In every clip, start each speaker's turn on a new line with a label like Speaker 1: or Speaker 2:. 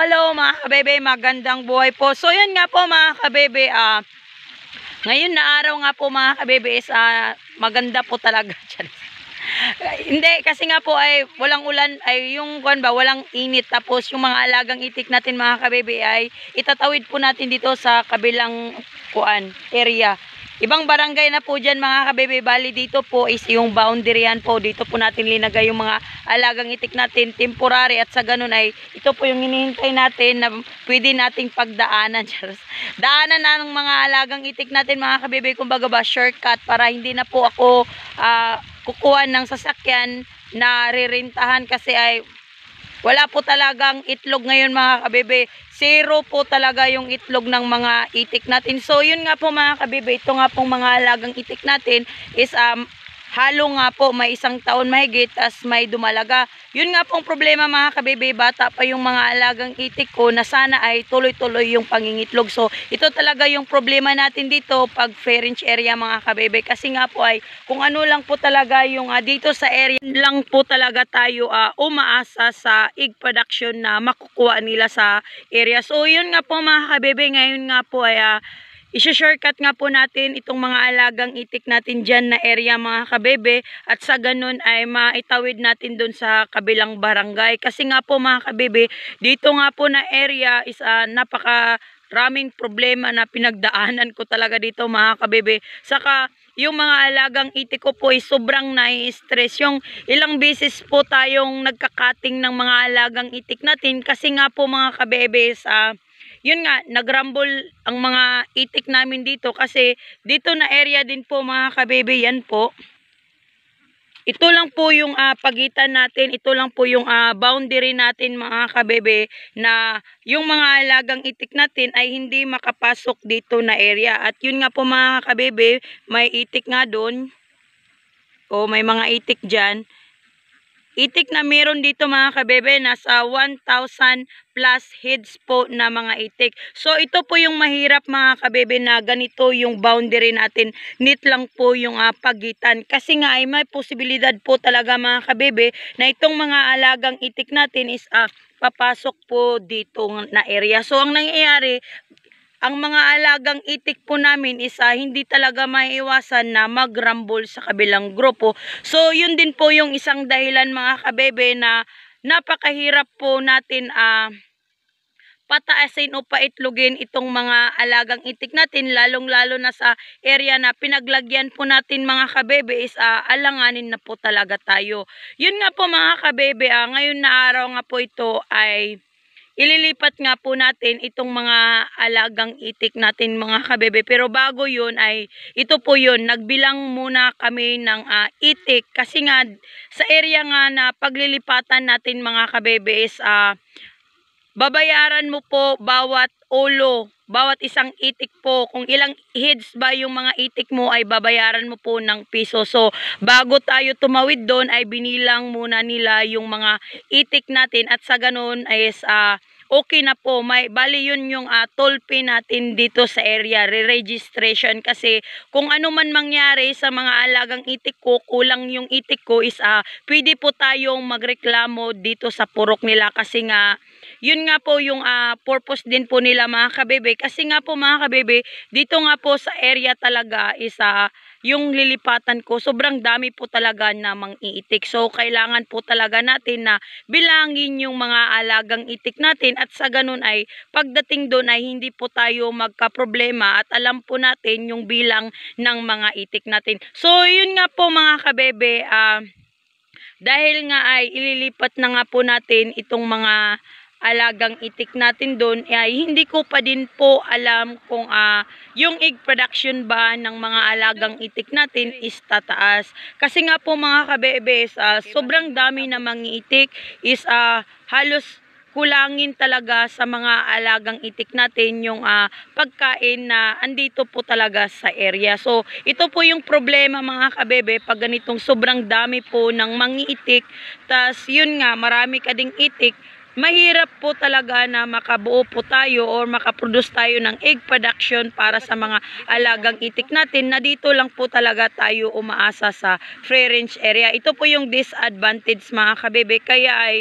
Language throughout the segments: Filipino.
Speaker 1: Hello mga kabebe, magandang buhay po. So yun nga po mga kabebe, ngayon na araw nga po mga kabebe is maganda po talaga. Hindi, kasi nga po ay walang ulan, ay yung walang init. Tapos yung mga alagang itik natin mga kabebe ay itatawid po natin dito sa kabilang area. Ibang barangay na po dyan mga kabebe. Bali dito po is yung boundaryan po. Dito po natin linagay yung mga alagang itik natin temporary, at sa ganun ay ito po yung hinihintay natin na pwede nating pagdaanan. Daanan na ng mga alagang itik natin mga kabebe, kumbaga ba shortcut, para hindi na po ako kukuha ng sasakyan na ririntahan, kasi ay wala po talagang itlog ngayon mga kabebe. Zero po talaga yung itlog ng mga itik natin. So yun nga po mga kabebe, ito nga pong mga alagang itik natin is halo nga po, may 1 taon mahigit, as may dumalaga. Yun nga pong problema mga kabebe, bata pa yung mga alagang itik ko na sana ay tuloy-tuloy yung pangingitlog. So ito talaga yung problema natin dito pag fair range area mga kabebe, kasi nga po ay kung ano lang po talaga yung dito sa area lang po talaga tayo umaasa sa egg production na makukuha nila sa area. So yun nga po mga kabebe, ngayon nga po ay i-shortcut nga po natin itong mga alagang itik natin dyan na area mga kabebe, at sa ganun ay maitawid natin dun sa kabilang barangay. Kasi nga po mga kabebe, dito nga po na area is napakaraming problema na pinagdaanan ko talaga dito mga kabebe. Saka yung mga alagang itik ko po ay sobrang nai-stress. Yung ilang beses po tayong nagkakating ng mga alagang itik natin, kasi nga po mga kabebe yun nga, nagrumble ang mga itik namin dito, kasi dito na area din po mga kabebe, yan po. Ito lang po yung pagitan natin, ito lang po yung boundary natin mga kabebe, na yung mga alagang itik natin ay hindi makapasok dito na area. At yun nga po mga kabebe, may itik nga doon, o may mga itik dyan. Itik na meron dito mga kabebe, nasa 1,000 plus heads po na mga itik. So ito po yung mahirap mga kabebe, na ganito yung boundary natin. Neat lang po yung pagitan. Kasi nga ay may posibilidad po talaga mga kabebe na itong mga alagang itik natin is papasok po dito na area. So ang nangyayari, ang mga alagang itik po namin is hindi talaga maiiwasan na mag-rumble sa kabilang grupo. So yun din po yung isang dahilan mga kabebe na napakahirap po natin pataasin o paitlogin itong mga alagang itik natin, lalong-lalo na sa area na pinaglagyan po natin mga kabebe is alanganin na po talaga tayo. Yun nga po mga kabebe, ngayon na araw nga po ito ay ililipat nga po natin itong mga alagang itik natin mga kabebe. Pero bago yun ay ito po yun, nagbilang muna kami ng itik, kasi nga sa area nga na paglilipatan natin mga kabebe is babayaran mo po bawat ulo, bawat isang itik po. Kung ilang heads ba yung mga itik mo ay babayaran mo po ng piso. So bago tayo tumawid doon ay binilang muna nila yung mga itik natin, at sa ganun ay okay na po. Bali yun yung toll fee natin dito sa area, re-registration. Kasi kung ano man mangyari sa mga alagang itik ko, kulang yung itik ko is pwede po tayong magreklamo dito sa purok nila. Kasi nga yun nga po yung purpose din po nila mga kabebe. Kasi nga po mga kabebe, dito nga po sa area talaga is yung lilipatan ko, sobrang dami po talaga na mang-iitik. So kailangan po talaga natin na bilangin yung mga alagang itik natin, at sa ganun ay pagdating doon ay hindi po tayo magka-problema, at alam po natin yung bilang ng mga itik natin. So yun nga po mga kabebe, dahil nga ay ililipat na nga po natin itong mga alagang itik natin doon, ay hindi ko pa din po alam kung yung egg production ba ng mga alagang itik natin is tataas. Kasi nga po mga kabebe, sobrang dami na mangiitik is halos kulangin talaga sa mga alagang itik natin yung pagkain na andito po talaga sa area. So ito po yung problema mga kabebe, pag ganitong sobrang dami po ng mangiitik, tas yun nga marami ka ding itik, mahirap po talaga na makabuo po tayo or makaproduce tayo ng egg production para sa mga alagang itik natin, na dito lang po talaga tayo umaasa sa free range area. Ito po yung disadvantage mga kabebe, kaya ay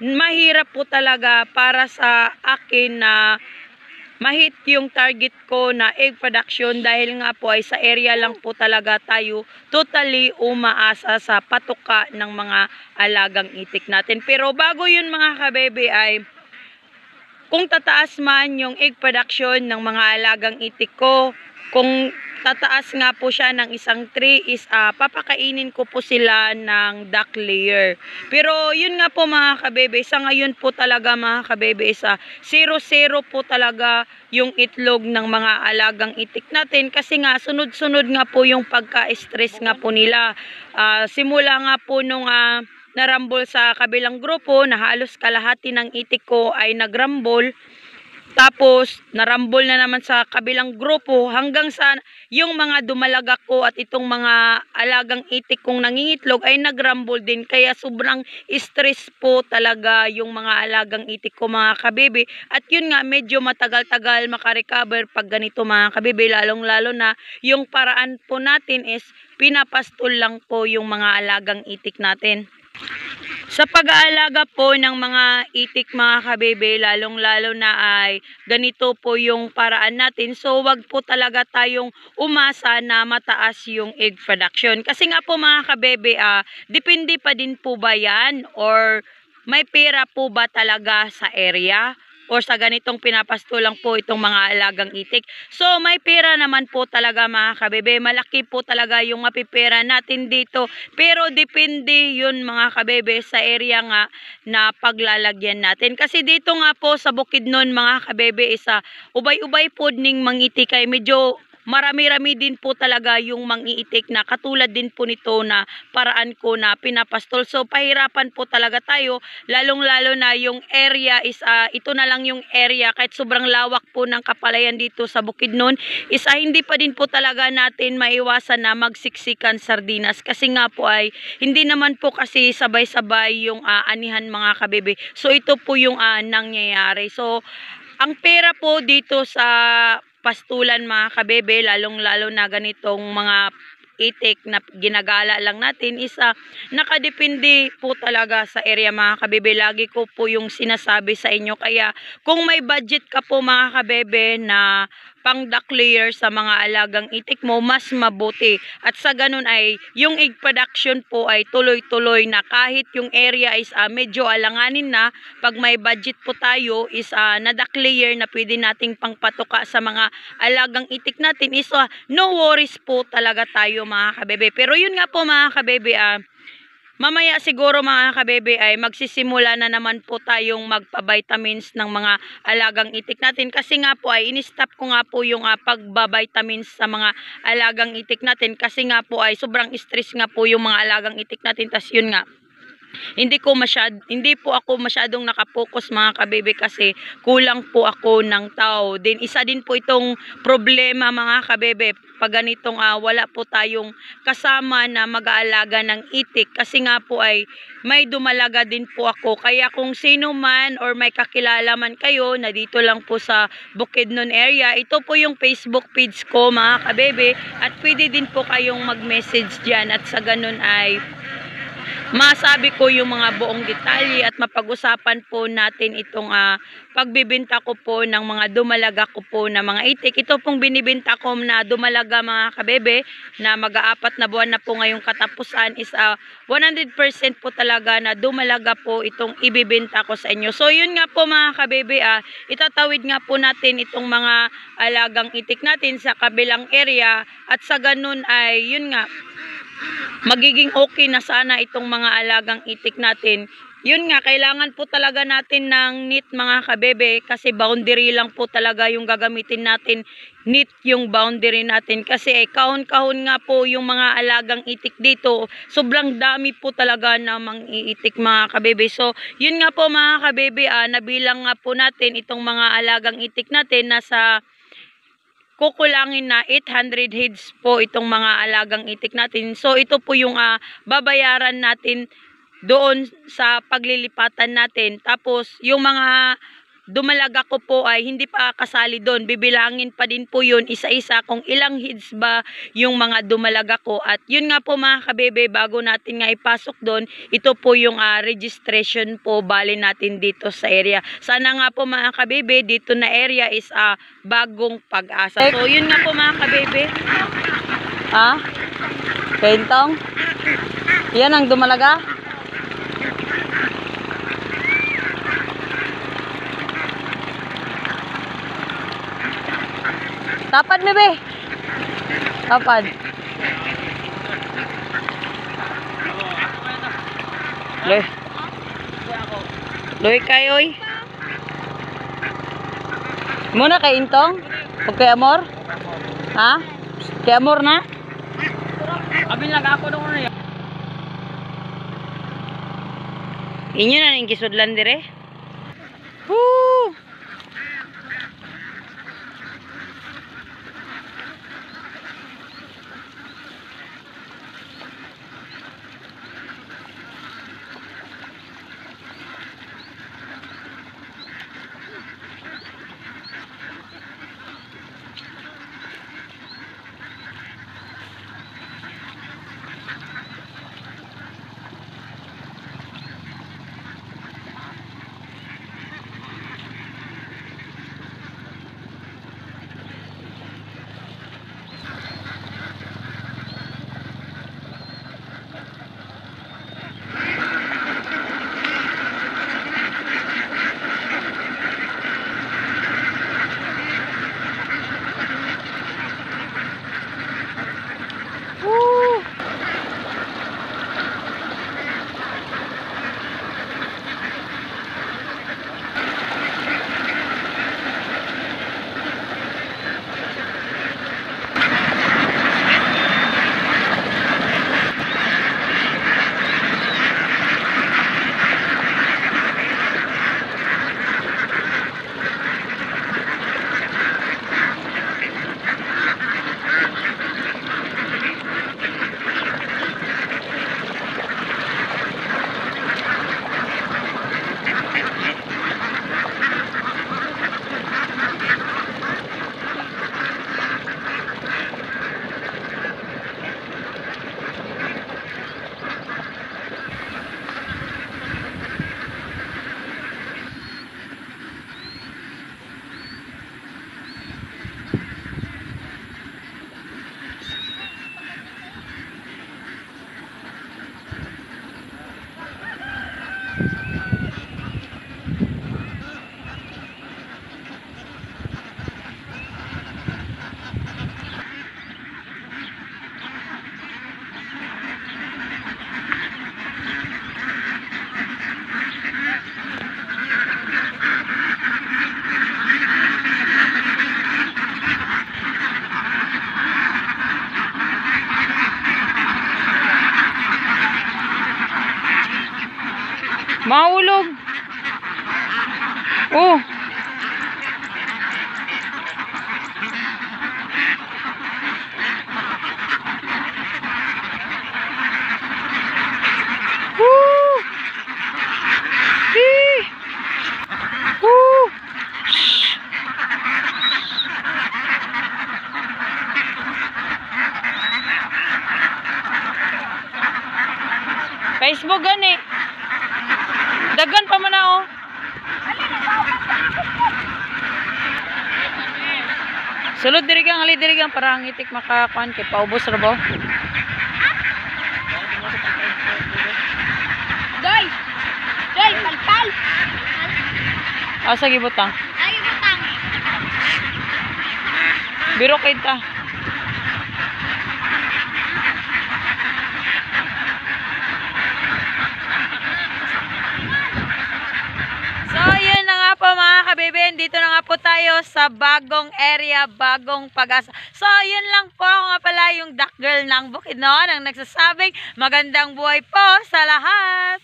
Speaker 1: mahirap po talaga para sa akin na mahit yung target ko na egg production dahil nga po ay sa area lang po talaga tayo totally umaasa sa patuka ng mga alagang itik natin. Pero bago yun mga kabebe ay kung tataas man yung egg production ng mga alagang itik ko, kung tataas nga po siya ng isang tray is papakainin ko po sila ng duck layer. Pero yun nga po mga kabebe, sa ngayon po talaga mga kabebe, 0-0 po talaga yung itlog ng mga alagang itik natin kasi nga sunod-sunod nga po yung pagka-stress nga po nila. Simula nga po nung narambol sa kabilang grupo na halos kalahati ng itik ko ay nagrambol. Tapos narambol na naman sa kabilang grupo hanggang sa yung mga dumalagak ko at itong mga alagang itik kong nangingitlog ay nagrambol din. Kaya sobrang stress po talaga yung mga alagang itik ko mga kabebe. At yun nga medyo matagal-tagal makarecover pag ganito mga kabebe. Lalong-lalo na yung paraan po natin is pinapastol lang po yung mga alagang itik natin. Sa pag-aalaga po ng mga itik mga kabebe, lalong-lalo na ay ganito po yung paraan natin. So wag po talaga tayong umasa na mataas yung egg production. Kasi nga po mga kabebe, depende pa din po ba yan or may pera po ba talaga sa area? O sa ganitong pinapastulang po itong mga alagang itik. So may pera naman po talaga mga kabebe. Malaki po talaga yung mapipera natin dito. Pero depende yun mga kabebe sa area nga na paglalagyan natin. Kasi dito nga po sa Bukidnon mga kabebe ubay-ubay po ning mangitik ay medyo marami-rami din po talaga yung mangiitik na katulad din po nito na paraan ko na pinapastol. So pahirapan po talaga tayo, lalong-lalo na yung area is ito na lang yung area kahit sobrang lawak po ng kapalayan dito sa Bukidnon is hindi pa din po talaga natin maiwasan na magsiksikan sardinas kasi nga po ay hindi naman po kasi sabay-sabay yung anihan mga kabebe. So ito po yung nangyayari. So ang pera po dito sa pastulan mga kabebe, lalong-lalo na ganitong mga itik na ginagala lang natin nakadepende po talaga sa area mga kabebe. Lagi ko po yung sinasabi sa inyo. Kaya kung may budget ka po mga kabebe na pang duck layer sa mga alagang itik mo, mas mabuti. At sa ganun ay yung egg production po ay tuloy-tuloy na kahit yung area is medyo alanganin na, pag may budget po tayo is na duck layer na pwede nating pangpatuka sa mga alagang itik natin is no worries po talaga tayo mga kabebe. Pero yun nga po mga kabebe, mamaya siguro mga kabebe ay magsisimula na naman po tayong magpa-vitamins ng mga alagang itik natin. Kasi nga po ay in-stop ko nga po yung pagba-vitamins sa mga alagang itik natin. Kasi nga po ay sobrang stress nga po yung mga alagang itik natin. Tas yun nga, hindi po ako masyadong nakapokus mga kabebe kasi kulang po ako ng tao. Din isa din po itong problema mga kabebe pag ganitong wala po tayong kasama na mag-aalaga ng itik kasi nga po ay may dumalaga din po ako. Kaya kung sino man or may kakilala man kayo na dito lang po sa Bukidnon area, ito po yung Facebook page ko mga kabebe at pwede din po kayong mag-message dyan at sa ganun ay masabi ko yung mga buong detalye at mapag-usapan po natin itong pagbibinta ko po ng mga dumalaga ko po na mga itik. Ito pong binibinta ko na dumalaga mga kabebe na mag-aapat na buwan na po ngayong katapusan is 100% po talaga na dumalaga po itong ibibinta ko sa inyo. So yun nga po mga kabebe, itatawid nga po natin itong mga alagang itik natin sa kabilang area at sa ganun ay yun nga, magiging okay na sana itong mga alagang itik natin. Yun nga, kailangan po talaga natin ng net mga kabebe kasi boundary lang po talaga yung gagamitin natin. Net yung boundary natin kasi kahon-kahon nga po yung mga alagang itik dito. Sobrang dami po talaga na mang-iitik mga kabebe. So yun nga po mga kabebe, nabilang nga po natin itong mga alagang itik natin nasa kukulangin na 800 heads po itong mga alagang itik natin. So ito po yung babayaran natin doon sa paglilipatan natin. Tapos yung mga dumalaga ko po ay hindi pa kasali doon. Bibilangin pa din po yun isa-isa kung ilang heads ba yung mga dumalaga ko. At yun nga po mga kabebe, bago natin nga ipasok doon, ito po yung registration po bali natin dito sa area. Sana nga po mga kabebe, dito na area is Bagong Pag-asa. So yun nga po mga kabebe. Kentong? Yan ang dumalaga? Tapad na be. Tapad. Loy. Loy kayoy. Muna kay Intong? O kay Amor? Ha? Kay Amor na? Abin lang ako doon na yan. Inyo na ning kisudlan dire. Woo! Mahulog. Oh. Woo. Hee. Woo. Shh. Facebook gani. Dagan pa man ako. Sulod dirigang, ali dirigang para ang itik makakuan kay paubos ra ba?
Speaker 2: Doy! Doy, palpal!
Speaker 1: Asa gibutang?
Speaker 2: Ay, butang!
Speaker 1: Biro kay ta. So, yun na nga po mga kabebe. Dito na nga po tayo sa bagong area, Bagong Pag-asa. So, yun lang po nga pala yung duck girl ng Bukidnon ang nagsasabing magandang buhay po sa lahat.